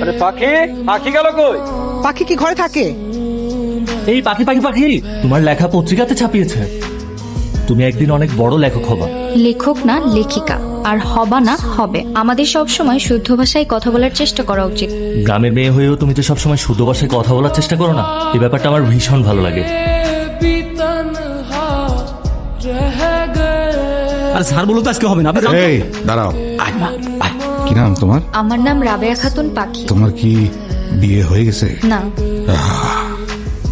আরে পাখি, পাখি গেল কই? পাখি কি ঘরে থাকে? এই পাখি পাখি পাখি, তোমার লেখা পত্রিকাতে ছাপিয়েছে। তুমি একদিন অনেক বড় লেখক হবা। লেখক না লেখিকা, আর হবা না হবে। আমাদের সব সময় শুদ্ধ ভাষায় কথা বলার চেষ্টা করা উচিত। গ্রামের মেয়ে হয়েও তুমি তো সবসময় শুদ্ধ ভাষায় কথা বলার চেষ্টা করো না। এই ব্যাপারটা আমার ভীষণ ভালো লাগে। আর স্যার বলো তো আজকে হবে না। এই দাঁড়াও, কি নাম তোমার? আমার নাম রাবেয়া খাতুন পাখি। তোমার কি বিয়ে হয়ে গেছে? না।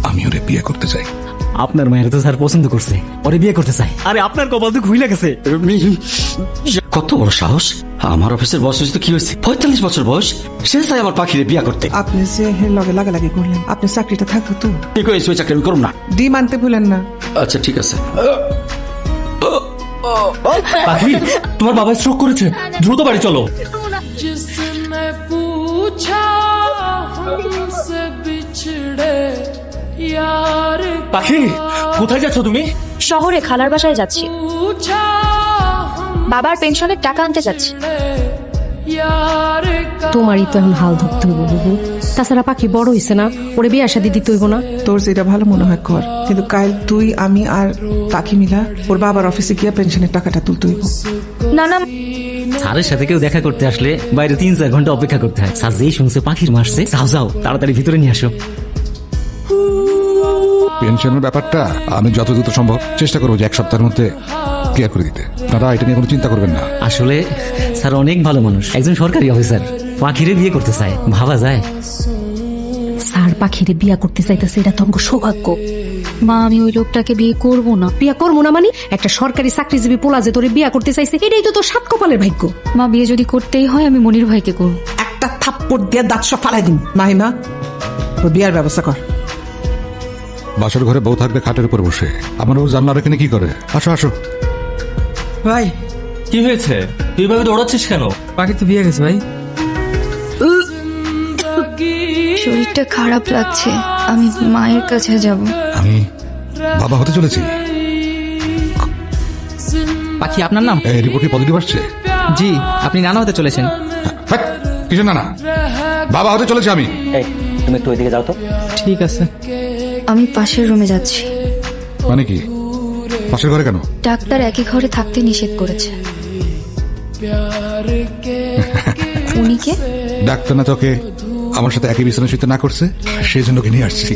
আমি ওরে বিয়ে করতে চাই। আপনার মায়ের তো স্যার পছন্দ করছে, ওরে বিয়ে করতে চাই। আরে আপনার কপাল তো খুইলা গেছে। কত বড় সাহস! আমার অফিসের বস হয়েছে তো কি হয়েছে, 45 বছর বয়স, সে চাই আমার পাখিরে বিয়া করতে। আপনি যে লগে লাগালাগি করলেন, আপনি চাকরিটা থাকবো তো? ঠিক হয়েছে, ওই চাকরি আমি করুম না। ডিম আনতে ভুলেন না। আচ্ছা ঠিক আছে। পাখি, তোমার বাবা স্ট্রোক করেছে, দ্রুত বাড়ি চলো। जिसने पूछा हमसे बिछड़े यार পাখি, কোথায় যাচ্ছ তুমি? শহরে খালার বাসায় যাচ্ছি। पूछा বাবার পেনশনের টাকা আনতে যাচ্ছি। यार তোমারই তো এখন হাল ধরতে হইব বুবু। তাছাড়া পাখি বড় হইছে না, ওরে বিয়ে শাদী দিতে হইব না? তোর যেটা ভালো মনে হয় কর, কিন্তু কাল তুই আমি আর পাখি মিলা ওর বাবার অফিসে গিয়ে পেনশনের টাকাটা তুলতে হইব। না না, স্যারের সাথে কেউ দেখা করতে আসলে বাইরে 3-4 ঘন্টা অপেক্ষা করতে হয়। স্যার যেই শুনছে পাখির মারছে, যাও যাও তাড়াতাড়ি ভিতরে নিয়ে আসো। পেনশনের ব্যাপারটা আমি যত দ্রুত সম্ভব চেষ্টা করবো যে 1 সপ্তাহের মধ্যে ক্লিয়ার করে দিতে। দাদা, এটা নিয়ে কোনো চিন্তা করবেন না। আসলে স্যার অনেক ভালো মানুষ, একজন সরকারি অফিসার, পাখিরে বিয়ে করতে চায়, ভাবা যায়? স্যার পাখিরে বিয়া করতে চাইতেছে, এটা তো আমার সৌভাগ্য। মা আমি ওই লোকটাকে বিয়ে করব না। বিয়া করবো না মানে? একটা সরকারি চাকরিজীবী পোলা যে তোরে বিয়া করতে চাইছে, এটাই তো তোর 7 কপালের ভাগ্য। মা বিয়ে যদি করতেই হয় আমি মনির ভাইকে করব। একটা থাপ্পড় দিয়ে দাঁত সব ফালাই দিন। মাহিমা, ওর বিয়ার ব্যবস্থা কর। বাসার ঘরে বউ থাকবে খাটের উপর বসে, আমার ও জানলার এখানে কি করে? আসো আসো। ভাই, কি হয়েছে? তুই এভাবে দৌড়াচ্ছিস কেন? পাখি তো বিয়ে গেছে ভাই। শরীরটা খারাপ লাগছে, আমি মায়ের কাছে যাব। আমি বাবা হতে চলেছি। পাখি আপনার নাম? এই রিপোর্ট কি পজিটিভ আসছে? জি, আপনি নানা হতে চলেছেন। হ্যাঁ, কিসের না না, বাবা হতে চলেছি আমি। এই তুমি একটু ওইদিকে যাও তো। ঠিক আছে। আমি পাশের রুমে যাচ্ছি। মানে কি, পাশের ঘরে কেন? ডাক্তার একই ঘরে থাকতে নিষেধ করেছে। উনি কে? ডাক্তার না তোকে আমার সাথে একই বিছানায় শুতে না করছে, সেই জন্য ওকে নিয়ে আসছি।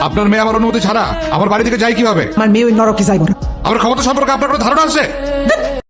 আপনার মেয়ে আমার অনুমতি ছাড়া আমার বাড়ি থেকে যায় কিভাবে? আমার মেয়ে ওই নরকে যাইব না। আমার ক্ষমতা সম্পর্কে আপনার কোনো ধারণা আছে?